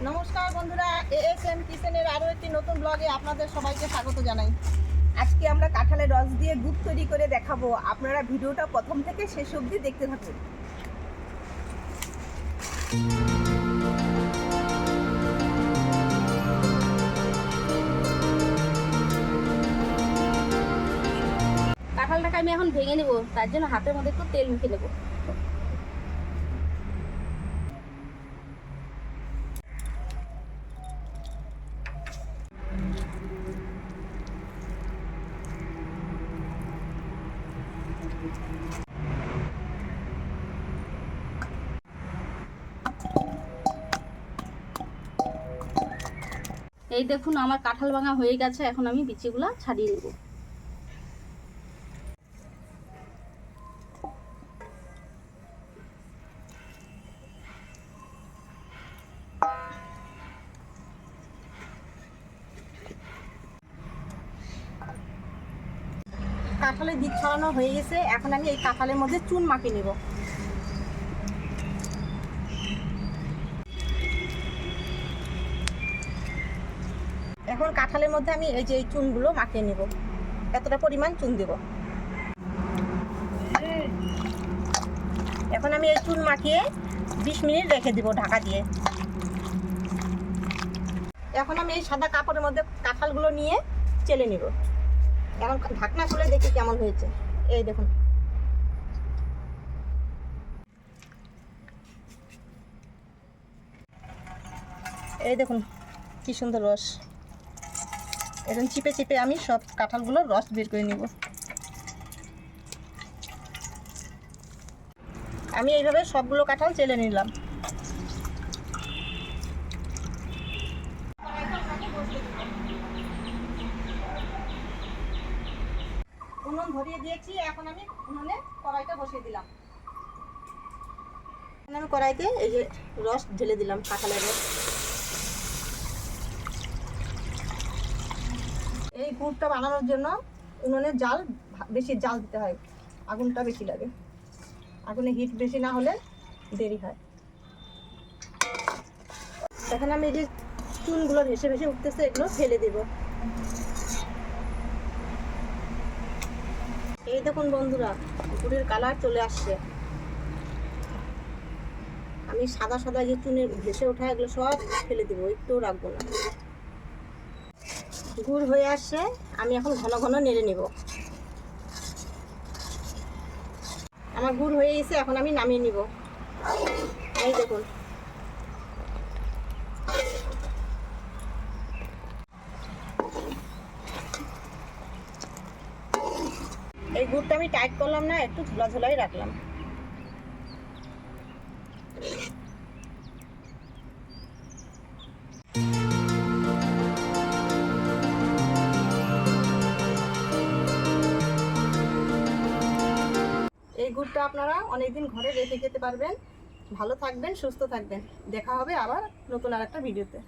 নমস্কার বন্ধুরা, এএসএম কিচেনের আরও একটি নতুন ব্লগে আপনাদের সবাইকে স্বাগত জানাই। আজকে আমরা কাঁঠালের রস দিয়ে দুধ তৈরি করে দেখাবো। আপনারা ভিডিওটা প্রথম থেকে শেষ অবধি দেখতে থাকুন। কাঁঠালটাকে আমি এখন ভেঙে নেব, তার জন্য হাতের মধ্যে একটু তেল মেখে নেব। এই দেখুন আমার কাঁঠাল ভাঙা হয়ে গেছে, এখন আমি বিচিগুলো ছাড়িয়ে নেব। কাঁঠালের বীজ ছড়ানো হয়ে গেছে, এখন আমি এই কাঁঠালের মধ্যে চুন মাখিয়ে নেব। এখন কাঁঠালের মধ্যে আমি এই যে এই চুনগুলো মাখিয়ে নেব। এতটা পরিমাণ চুন দেব। এখন আমি এই চুন মাখিয়ে 20 মিনিট রেখে দেব ঢাকা দিয়ে। এখন আমি এই সাদা কাপড়ের মধ্যে কাঁঠালগুলো নিয়ে চেলে নেব। এখন ঢাকনা খুলে দেখি কেমন হয়েছে। এই দেখুন, এই দেখুন কি সুন্দর রস। এখন চিপে চিপে আমি সব কাঁঠালগুলোর রস বের করে নেব। আমি এইভাবে সবগুলো কাঁঠাল চেলে নিলাম। উনুন ধরিয়ে দিয়েছি, এখন আমি উনুনে কড়াইটা বসিয়ে দিলাম। আমি কড়াইতে এই যে রস ঢেলে দিলাম, কাঁঠালের রস। এই গুড়টা বানানোর জন্য উনুনে জাল বেশি জাল দিতে হয়, আগুনটা বেশি লাগে। আগুনে হিট বেশি না হলে দেরি হয়। এখন আমি এই যে চুনগুলো ভেসে ভেসে উঠতেছে, এগুলো ফেলে দেব। এই দেখুন বন্ধুরা, গুড়ের কালার চলে আসছে। আমি সাদা সাদা যে চুনের ভেসে ওঠা এগুলো সব ফেলে দেবো, একটুও রাখবো না। গুড় হয়ে আসছে, আমি এখন ঘন ঘন নেড়ে নেব। আমার গুড় হয়ে গেছে, এখন আমি নামিয়ে নিব। এই দেখুন, এই গুড়টা আমি টাইট করলাম না, একটু ঝোলা ঝোলাই রাখলাম। এই গুড়টা আপনারা অনেকদিন ঘরে রেখে যেতে পারবেন। ভালো থাকবেন, সুস্থ থাকবেন। দেখা হবে আবার নতুন আরেকটা ভিডিওতে।